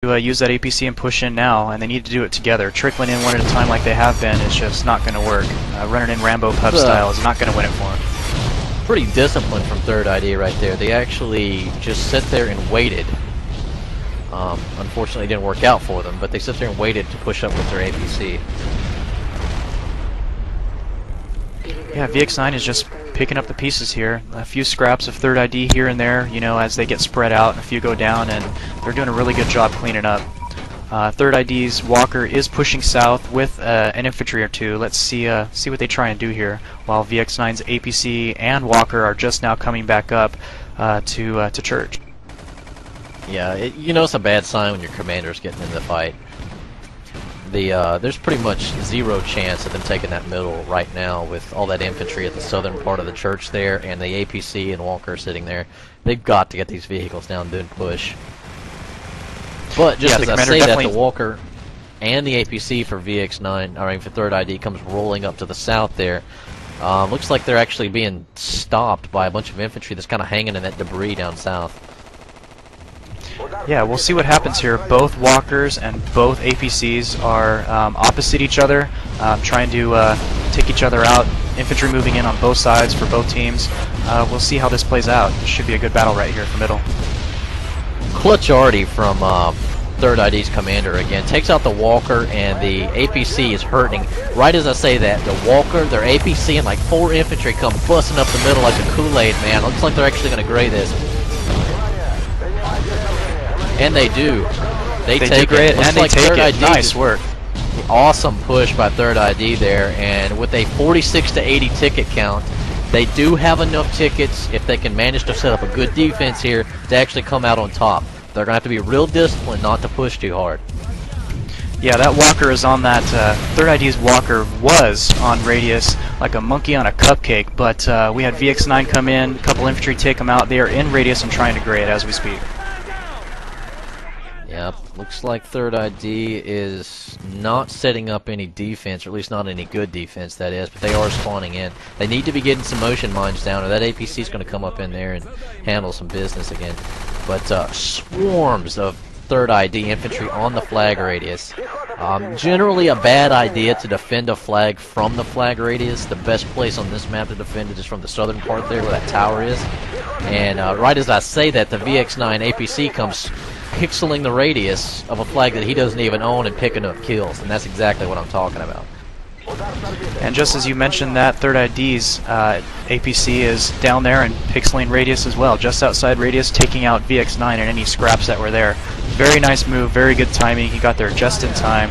to use that APC and push in now, and they need to do it together. Trickling in one at a time like they have been is just not going to work. Running in Rambo pub style is not going to win it for them. Pretty disciplined from Third ID right there. They actually just sat there and waited. Unfortunately, it didn't work out for them, but they sat there and waited to push up with their APC. Yeah, VX9 is just picking up the pieces here. A few scraps of Third ID here and there, you know, as they get spread out, and a few go down, and they're doing a really good job cleaning up. Third ID's Walker is pushing south with an infantry or two. Let's see what they try and do here, while VX9's APC and Walker are just now coming back up to church. Yeah, you know it's a bad sign when your commander's getting in the fight. There's pretty much zero chance of them taking that middle right now with all that infantry at the southern part of the church there and the APC and Walker sitting there. They've got to get these vehicles down and then push. But just as I say that, the Walker and the APC for VX9, I mean for Third ID, comes rolling up to the south there. Looks like they're actually being stopped by a bunch of infantry that's kind of hanging in that debris down south. Yeah, we'll see what happens here. Both Walkers and both APCs are opposite each other, trying to take each other out. Infantry moving in on both sides for both teams. We'll see how this plays out. It should be a good battle right here for middle. Clutch Artie from Third ID's commander again takes out the Walker, and the APC is hurting. Right as I say that, the Walker, their APC, and like 4 infantry come busting up the middle like a Kool-Aid man. Looks like they're actually going to gray this. And they do. They take it. And they take it. Nice work. Awesome push by Third ID there, and with a 46 to 80 ticket count, they do have enough tickets if they can manage to set up a good defense here to actually come out on top. They're going to have to be real disciplined not to push too hard. Yeah, that Walker is on that. Third ID's Walker was on radius like a monkey on a cupcake, but we had VX9 come in, a couple infantry take them out. They are in radius and trying to gray it as we speak. Yep, looks like Third ID is not setting up any defense, or at least not any good defense, that is, but they are spawning in. They need to be getting some motion mines down, or that APC is going to come up in there and handle some business again. But swarms of Third ID infantry on the flag radius. Generally a bad idea to defend a flag from the flag radius. The best place on this map to defend it is from the southern part there where that tower is. And right as I say that, the VX9 APC comes pixeling the radius of a flag that he doesn't even own and picking up kills, and that's exactly what I'm talking about. And just as you mentioned that, Third ID's APC is down there and pixeling radius as well, just outside radius, taking out VX9 and any scraps that were there. Very nice move, very good timing. He got there just in time.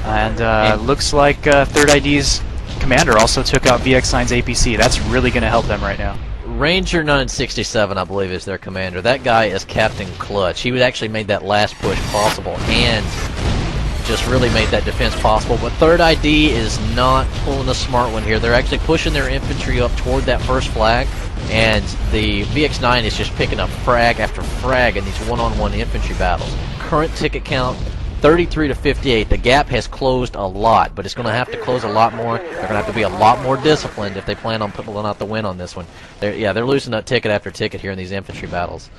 And looks like Third ID's commander also took out VX9's APC. That's really going to help them right now. Ranger 967, I believe, is their commander. That guy is Captain Clutch. He actually made that last push possible and just really made that defense possible. But Third ID is not pulling a smart one here. They're actually pushing their infantry up toward that first flag, and the VX9 is just picking up frag after frag in these one-on-one infantry battles. Current ticket count, 33 to 58. The gap has closed a lot, but it's going to have to close a lot more. They're going to have to be a lot more disciplined if they plan on pulling out the win on this one. They're losing that ticket after ticket here in these infantry battles.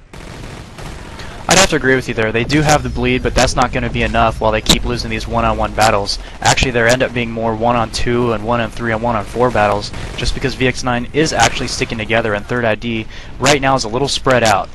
I'd have to agree with you there. They do have the bleed, but that's not going to be enough while they keep losing these one-on-one battles. Actually, there end up being more 1-on-2 and 1-on-3 and 1-on-4 battles, just because VX9 is actually sticking together, and Third ID right now is a little spread out.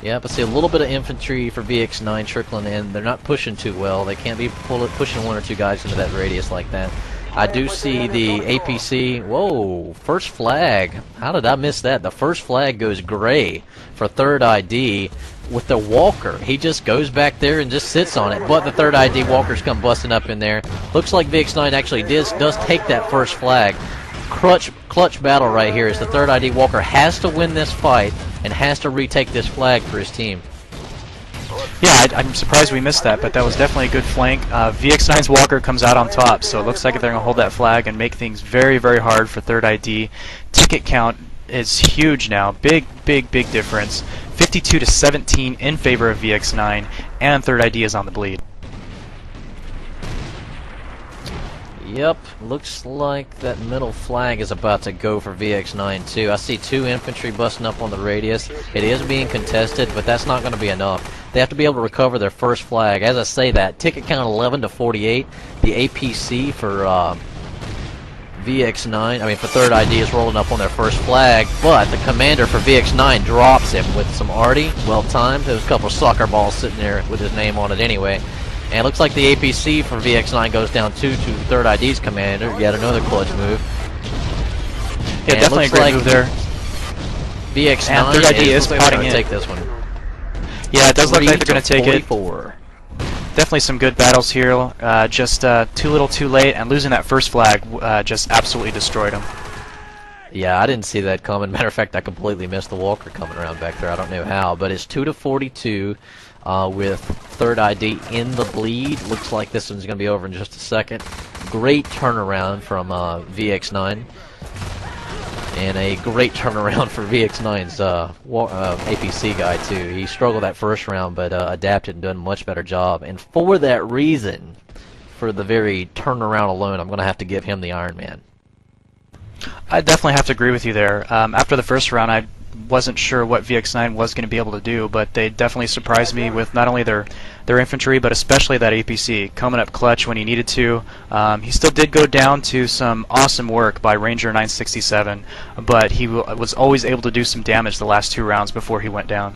Yeah, but see a little bit of infantry for VX9 trickling in. They're not pushing too well. They can't be pushing 1 or 2 guys into that radius like that. I do see the APC. Whoa, first flag. How did I miss that? The first flag goes gray for Third ID with the Walker. He just goes back there and just sits on it. But the Third ID Walkers come busting up in there. Looks like VX9 actually does take that first flag. Clutch battle right here, as the Third ID Walker has to win this fight and has to retake this flag for his team. Yeah, I'm surprised we missed that, but that was definitely a good flank. VX9's Walker comes out on top, so it looks like they're going to hold that flag and make things very, very hard for Third ID. Ticket count is huge now. Big difference. 52 to 17 in favor of VX9, and Third ID is on the bleed. Yep, looks like that middle flag is about to go for VX9 too. I see 2 infantry busting up on the radius. It is being contested, but that's not going to be enough. They have to be able to recover their first flag. As I say that, ticket count 11 to 48. The APC for VX9, I mean for 3rd ID, is rolling up on their first flag, but the commander for VX9 drops him with some arty, well timed. There's a couple of soccer balls sitting there with his name on it anyway. And it looks like the APC for VX9 goes down 2 to 3rd ID's commander. Yet another clutch move. Yeah, and definitely a great move there. VX9 and 3rd ID is potting in. Take this one. Yeah, it does look like they're going to take 44. it. Definitely some good battles here. Just too little too late, and losing that first flag just absolutely destroyed them. Yeah, I didn't see that coming. Matter of fact, I completely missed the Walker coming around back there. I don't know how, but it's 2 to 42 with 3rd ID in the bleed. Looks like this one's going to be over in just a second. Great turnaround from VX9. And a great turnaround for VX9's APC guy, too. He struggled that first round, but adapted and done a much better job. And for that reason, for the very turnaround alone, I'm going to have to give him the Iron Man. I definitely have to agree with you there. After the first round, I wasn't sure what VX9 was going to be able to do, but they definitely surprised me with not only their infantry, but especially that APC coming up clutch when he needed to. He still did go down to some awesome work by Ranger 967, but he was always able to do some damage the last 2 rounds before he went down.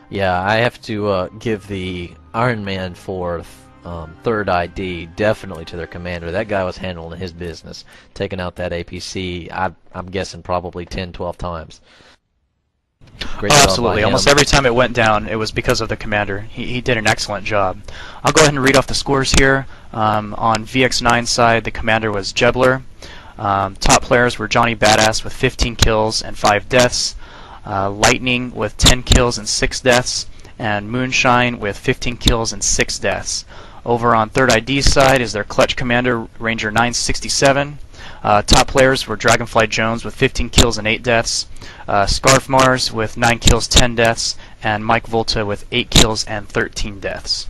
Yeah, I have to give the Iron Man for 3rd ID definitely to their commander. That guy was handling his business, taking out that APC, I'm guessing probably 10, 12 times. Great job absolutely. by him. Almost every time it went down, it was because of the commander. He did an excellent job. I'll go ahead and read off the scores here. On VX9's side, the commander was Jebler. Top players were Johnny Badass with 15 kills and 5 deaths. Lightning with 10 kills and 6 deaths. And Moonshine with 15 kills and 6 deaths. Over on 3rd ID's side is their clutch commander, Ranger 967. Top players were Dragonfly Jones with 15 kills and 8 deaths, Scarf Mars with 9 kills, 10 deaths, and Mike Volta with 8 kills and 13 deaths.